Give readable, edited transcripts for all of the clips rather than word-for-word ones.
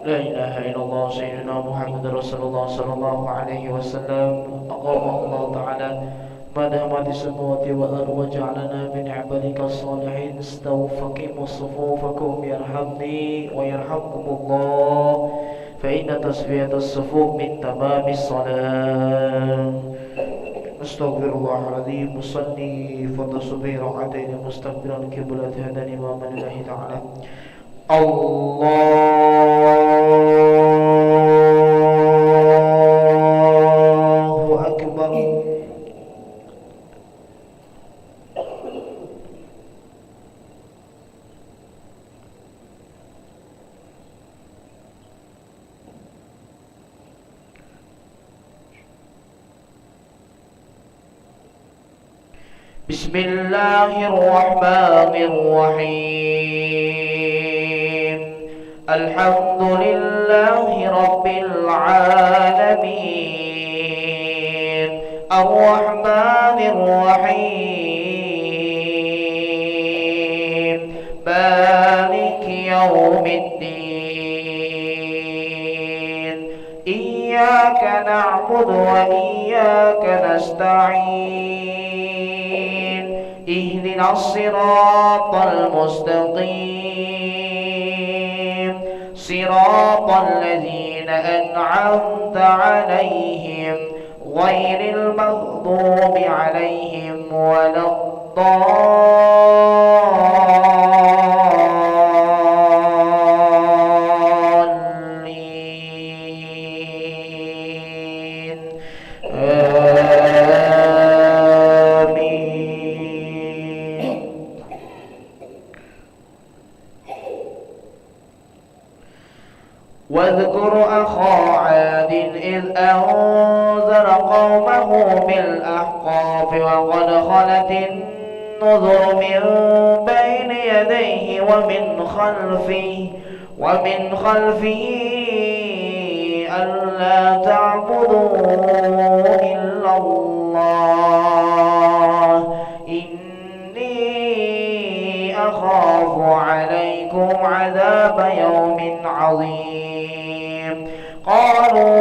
لا إله إلا الله سيدنا محمد رسول الله صلى الله عليه وسلم. أقام الله تعالى ما دامت السماوات والأرض وجعلنا من عبادك الصالحين. استووا فقيموا صفوفكم يرحمني ويرحمكم الله، فإن تسوية الصفوف من تمام الصلاة. أستغفر الله العظيم. مصلي فرض الصبح ركعتين مستقبلا القبلة هداني إمام الله تعالى. الله أكبر. بسم الله الرحمن الرحيم. الحمد لله لله رب العالمين الرحمن الرحيم مالك يوم الدين إياك نعبد وإياك نستعين اهدنا الصراط المستقيم صراط الذين أنعمت عليهم غير المغضوب عليهم ولا الضالين آمين. واذكر أخا عاد إذ أنذر قومه بالأحقاف وقد خلت النذر من بين يديه ومن خلفه ألا تعبدوا إلا الله إني أخاف عليكم عذاب يوم عظيم. قالوا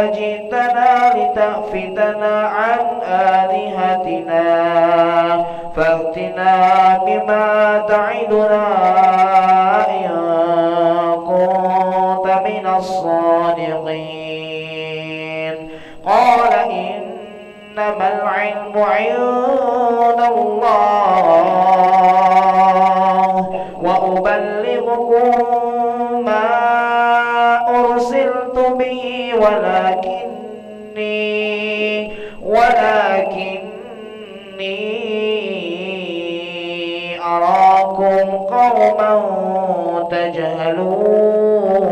أجئتنا لتأفتنا عن آلهتنا فأتنا بما تعدنا إن كنت من الصادقين. قال إنما العلم عند الله وأبلغكم ما أرسلت به ولكني أراكم قوما تجهلون.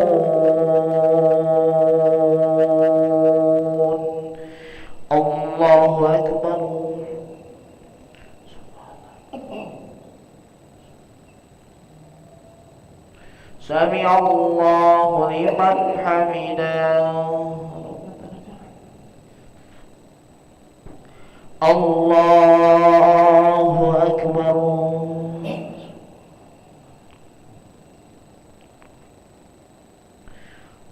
الله أكبر. سمع الله لمن حمده. الله أكبر.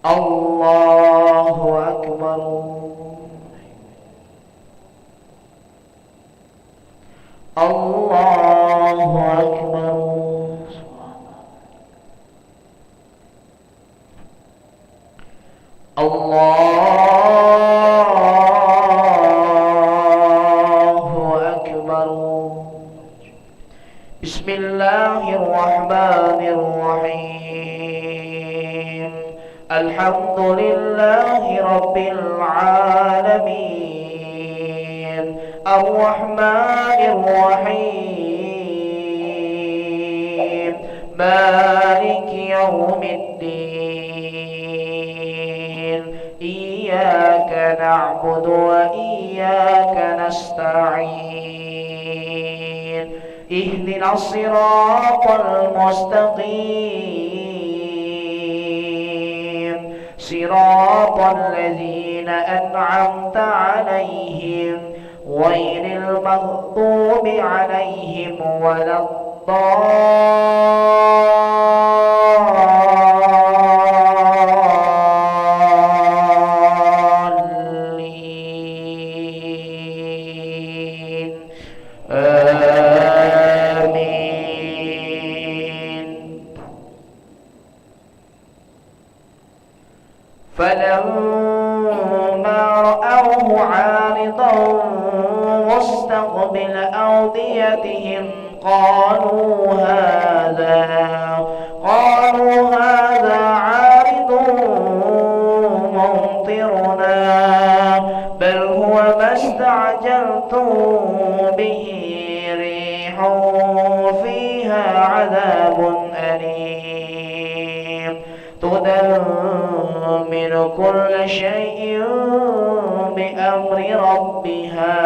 الله أكبر. الله أكبر. الله أكبر. بسم الله الرحمن الرحيم الحمد لله رب العالمين الرحمن الرحيم مالك يوم الدين إياك نعبد وإياك نستعين اهدنا الصراط المستقيم صراط الذين أنعمت عليهم غير المغضوب عليهم ولا الضالين آمين. فلما رأوه عارضا مستقبل أوديتهم قالوا هذا عارض ممطرنا بل هو ما استعجلتم به ريح فيها عذاب أليم تدمر كل شيء بأمر ربها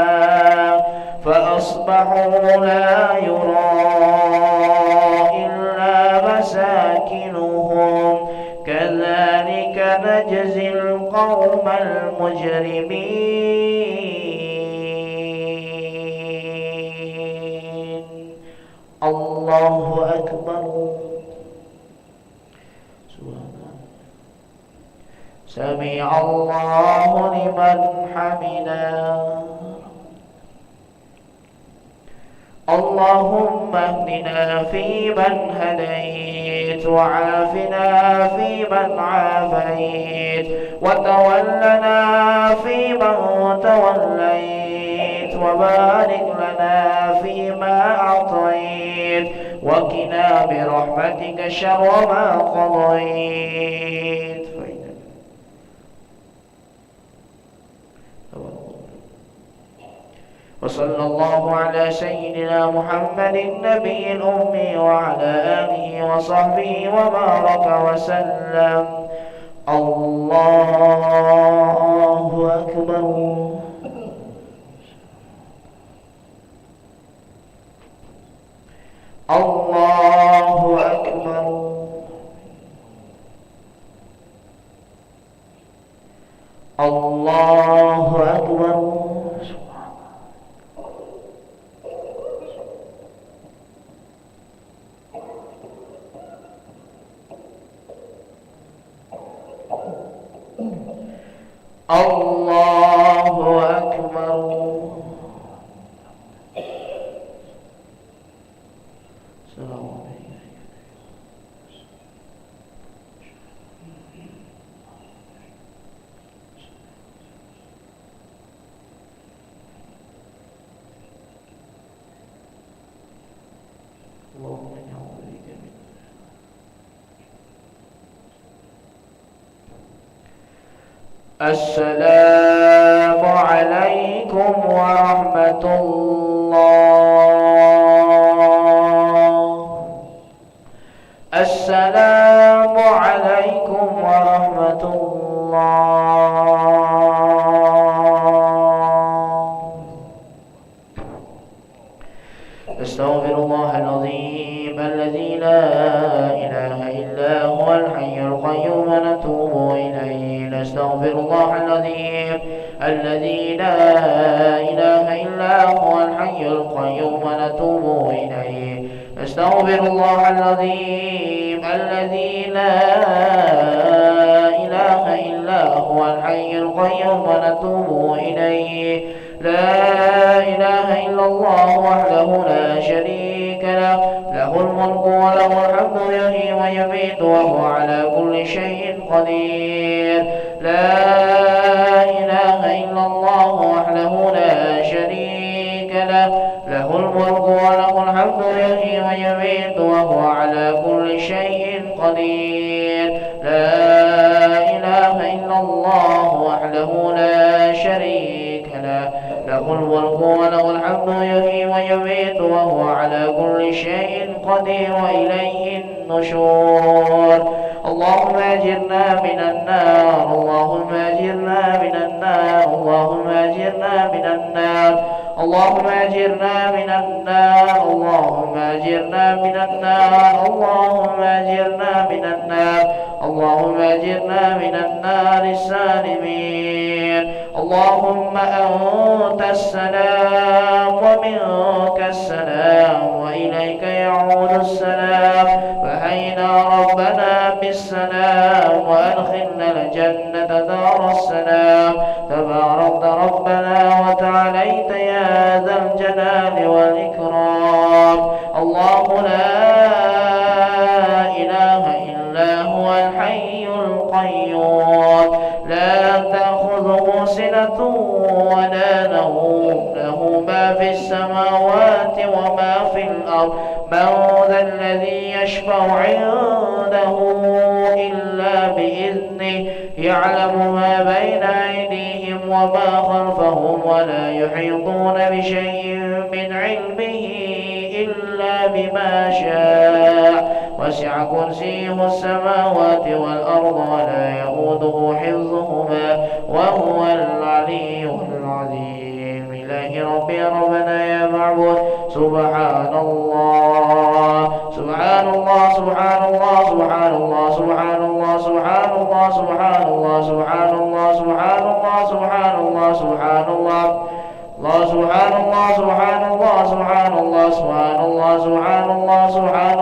فأصبحوا لا يرى إلا مساكنهم المجرمين. الله أكبر. سمع الله لمن حمده. اللهم اهدنا فيمن هديت، وعافنا فيمن عافيت، وتولنا فيمن توليت، وبارك لنا فيما أعطيت، وقنا برحمتك شر ما قضيت. وصلى الله على سيدنا محمد النبي الأمي وعلى آله وصحبه وبارك وسلم. الله أكبر. الله أكبر. الله أكبر. الله أكبر. السلام عليكم. اللهم نعوذ بك من السلام عليكم ورحمة الله. السلام عليكم ورحمة الله. أستغفر الله العظيم الذي لا إله إلا هو الحي القيوم ونتوب إليه. نستغفر الله العظيم الذي لا إله إلا هو الحي القيوم ونتوب إليه. نستغفر الله العظيم الذي لا إله إلا هو الحي القيوم ونتوب إليه. لا إله إلا الله وحده لا شريك له، له الملك وله الحمد يحيي ويميت وهو على كل شيء قدير. لا إله إلا الله وحده لا شريك له، له الملك وله الحمد يحيي ويميت وهو على كل شيء قدير. لا إله إلا الله وحده لا شريك له، له الملك وله الحمد يحيي ويميت وهو على كل شيء قدير وإليه النشور. اللهم أجرنا من النار. اللهم أجرنا من النار. اللهم أجرنا من النار. اللهم أجرنا من النار. اللهم أجرنا من النار. اللهم أجرنا من النار. اللهم أجرنا من النار السالمين. اللهم أنت السلام ومنك السلام وإليك يعود السلام. فحينا ربنا بالسلام وأدخلنا الجنة دار السلام. تباركت ربنا وتعاليت يا ذا الجلال والإكرام. الله لا إله إلا هو الحي القيوم، لا تأخذه سنة ولا نوم، له ما في السماوات وما في الأرض. من ذا الذي يشفع عنده إلا بإذنه. يعلم ما بين أيديهم وما خلفهم ولا يحيطون بشيء من علمه إلا بما شاء. وسع كرسيه السماوات والأرض ولا يؤوده حفظهما وهو العلي العظيم. إله ربي ربنا يا معبود. سبحان الله سبحان الله سبحان الله سبحان الله سبحان الله سبحان الله سبحان الله سبحان الله سبحان الله سبحان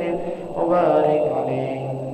وسلم وبارك عليه.